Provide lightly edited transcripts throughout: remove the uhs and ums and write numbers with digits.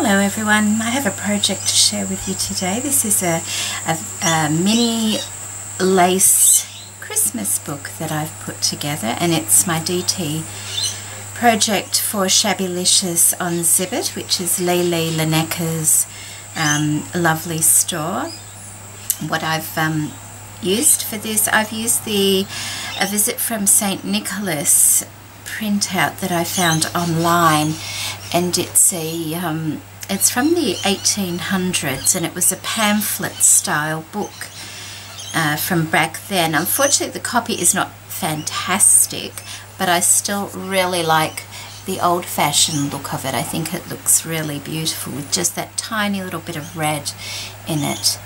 Hello everyone, I have a project to share with you today. This is a mini lace Christmas book that I've put together, and it's my DT project for Shabbylicious on Zibbit, which is Lele Linecker's lovely store. What I've used for this, I've used a Visit from St. Nicholas printout that I found online, and it's from the 1800s, and it was a pamphlet style book from back then. Unfortunately, the copy is not fantastic, but I still really like the old-fashioned look of it. I think it looks really beautiful with just that tiny little bit of red in it.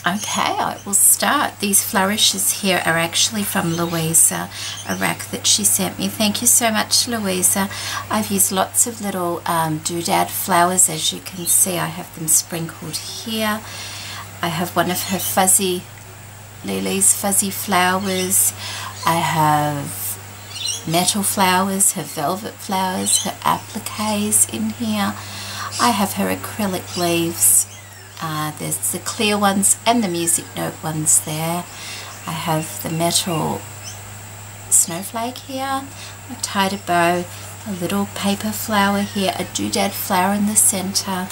Okay, I will start. These flourishes here are actually from Louisa, a rack that she sent me. Thank you so much, Louisa. I've used lots of little doodad flowers. As you can see, I have them sprinkled here. I have one of her Lele's fuzzy flowers. I have metal flowers, her velvet flowers, her appliques in here. I have her acrylic leaves. There's the clear ones and the music note ones there. I have the metal snowflake here, a tied a bow, a little paper flower here, a doodad flower in the center.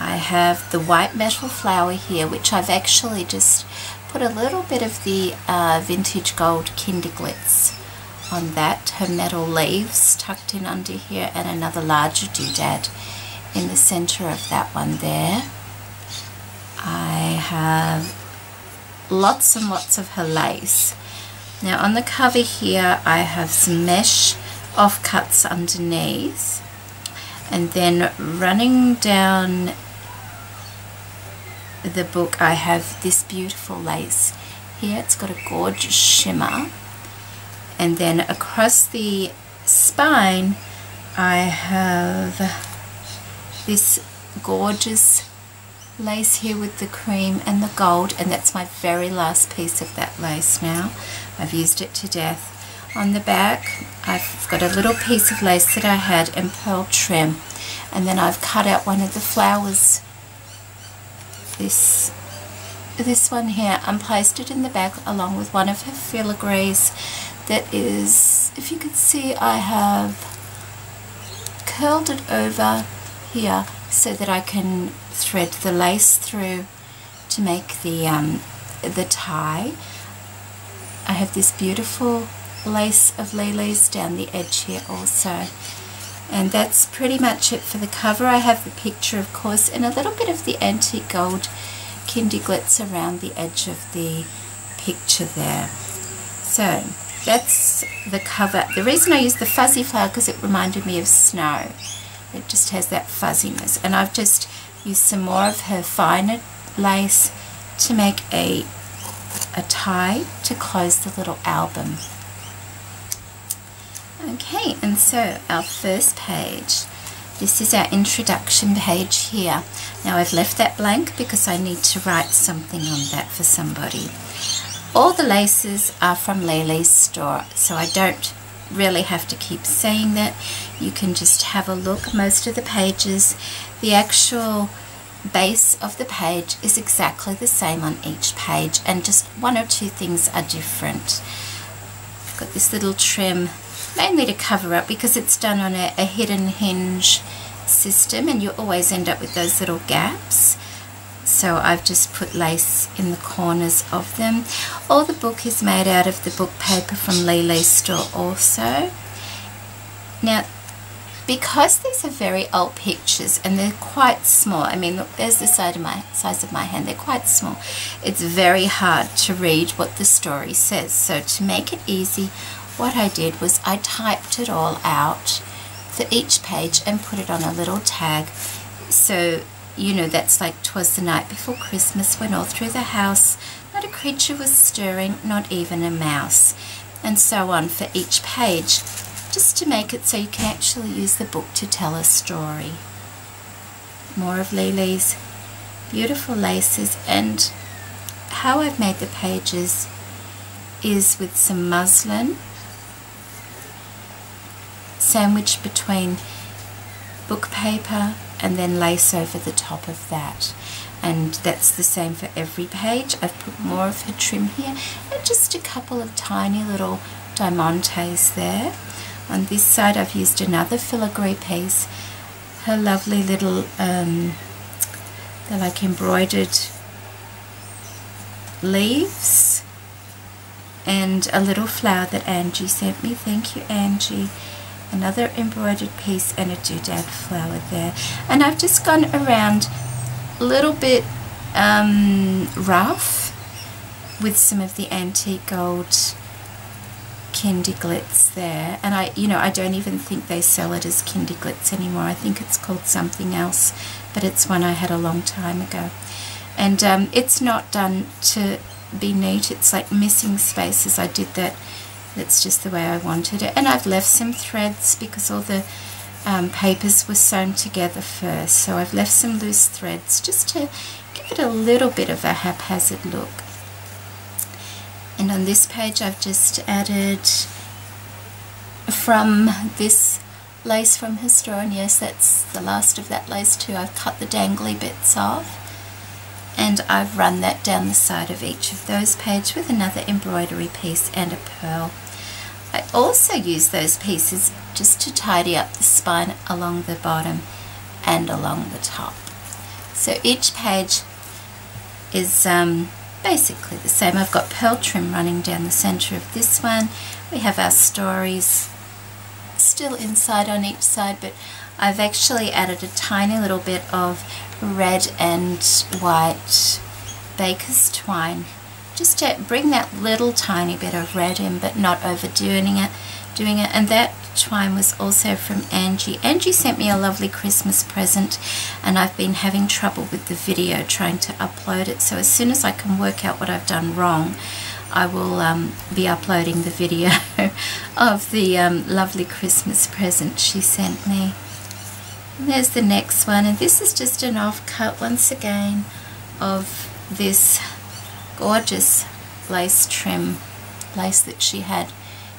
I have the white metal flower here, which I've actually just put a little bit of the vintage gold Kinderglitz on that. Her metal leaves tucked in under here, and another larger doodad in the center of that one there. I have lots and lots of her lace. Now on the cover here I have some mesh offcuts underneath, and then running down the book I have this beautiful lace here. It's got a gorgeous shimmer, and then across the spine I have this gorgeous lace here with the cream and the gold, and that's my very last piece of that lace now. I've used it to death. On the back I've got a little piece of lace that I had in pearl trim, and then I've cut out one of the flowers, this one here, and placed it in the back along with one of her filigrees. That is, if you can see, I have curled it over here so that I can thread the lace through to make the tie. I have this beautiful lace of Lele's down the edge here also, and that's pretty much it for the cover. I have the picture, of course, and a little bit of the antique gold Kinderglitz around the edge of the picture there. So that's the cover. The reason I used the fuzzy flower because it reminded me of snow. It just has that fuzziness, and I've just used some more of her finer lace to make a tie to close the little album. Okay, and so our first page, this is our introduction page here. Now I've left that blank because I need to write something on that for somebody. All the laces are from Lele's store, so I don't really have to keep saying that. You can just have a look. Most of the pages, the actual base of the page is exactly the same on each page, and just one or two things are different. I've got this little trim mainly to cover up because it's done on a hidden hinge system, and you always end up with those little gaps. So I've just put lace in the corners of them. All the book is made out of the book paper from Lele's store also. Now, because these are very old pictures and they're quite small, I mean, look, there's the size of my hand, they're quite small. It's very hard to read what the story says. So to make it easy, what I did was I typed it all out for each page and put it on a little tag. So you know, that's like "'Twas the night before Christmas, when all through the house not a creature was stirring, not even a mouse," and so on for each page, just to make it so you can actually use the book to tell a story. More of Lele's beautiful laces, and how I've made the pages is with some muslin sandwiched between book paper and then lace over the top of that. And that's the same for every page. I've put more of her trim here and just a couple of tiny little diamantes there. On this side I've used another filigree piece, her lovely little, they're like embroidered leaves, and a little flower that Angie sent me. Thank you, Angie. Another embroidered piece and a doodad flower there. And I've just gone around a little bit rough with some of the antique gold Kindy Glitz there. And I don't even think they sell it as Kindy Glitz anymore. I think it's called something else, but it's one I had a long time ago. And it's not done to be neat, it's like missing spaces. I did that, that's just the way I wanted it. And I've left some threads because all the papers were sewn together first, so I've left some loose threads just to give it a little bit of a haphazard look. And on this page I've just added from this lace from her store, and yes, that's the last of that lace too. I've cut the dangly bits off and I've run that down the side of each of those pages with another embroidery piece and a pearl. I also use those pieces just to tidy up the spine along the bottom and along the top. So each page is basically the same. I've got pearl trim running down the center of this one. We have our stories still inside on each side, but I've actually added a tiny little bit of red and white baker's twine just to bring that little tiny bit of red in, but not overdoing it. And that twine was also from Angie. Angie sent me a lovely Christmas present, and I've been having trouble with the video trying to upload it, so as soon as I can work out what I've done wrong, I will be uploading the video of the lovely Christmas present she sent me. And there's the next one, and this is just an offcut once again of this gorgeous lace trim lace that she had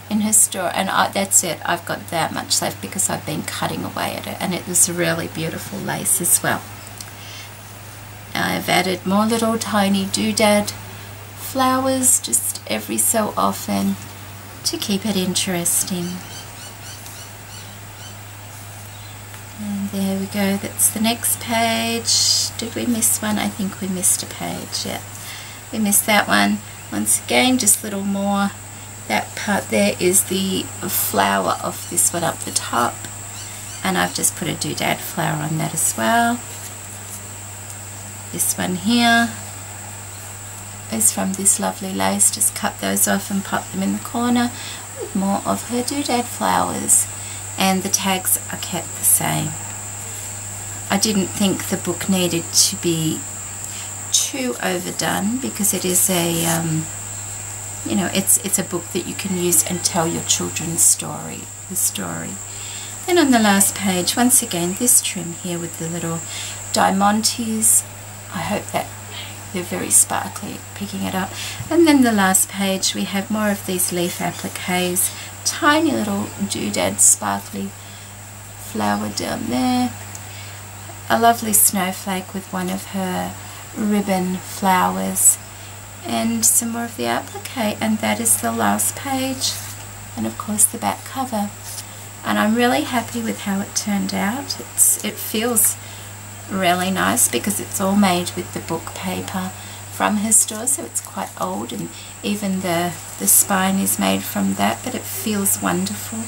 in her store, and that's it. I've got that much left because I've been cutting away at it, and it was a really beautiful lace as well. I've added more little tiny doodad flowers just every so often to keep it interesting. And there we go, that's the next page. Did we miss one? I think we missed a page, yeah. We missed that one. Once again, just a little more. That part there is the flower of this one up the top. And I've just put a doodad flower on that as well. This one here is from this lovely lace. Just cut those off and pop them in the corner with more of her doodad flowers. And the tags are kept the same. I didn't think the book needed to be too overdone because it is a, you know, it's a book that you can use and tell your children's story, the story. Then on the last page, once again, this trim here with the little diamantes. I hope that they're very sparkly, picking it up. And then the last page, we have more of these leaf appliques. Tiny little doodad sparkly flower down there. A lovely snowflake with one of her ribbon flowers. And some more of the applique. And that is the last page. And of course the back cover. And I'm really happy with how it turned out. It feels really nice because it's all made with the book paper from her store, so it's quite old, and even the spine is made from that, but it feels wonderful.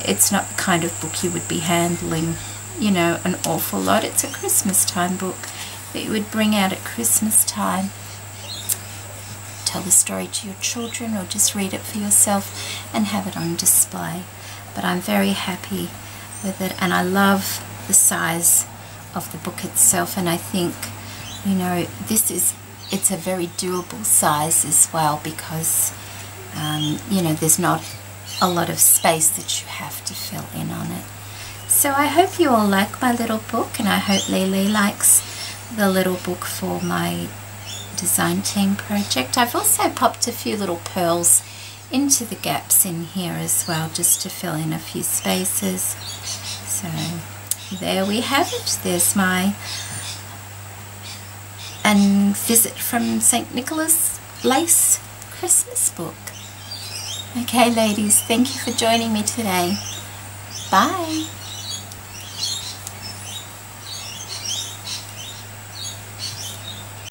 It's not the kind of book you would be handling, you know, an awful lot. It's a Christmas time book that you would bring out at Christmas time, tell the story to your children, or just read it for yourself and have it on display. But I'm very happy with it, and I love the size of the book itself, and I think, you know, it's a very doable size as well because you know, there's not a lot of space that you have to fill in on it. So I hope you all like my little book, and I hope Lily likes the little book for my design team project. I've also popped a few little pearls into the gaps in here as well, just to fill in a few spaces. So So there we have it. There's my Visit from St. Nicholas lace Christmas book. Okay ladies, thank you for joining me today. Bye.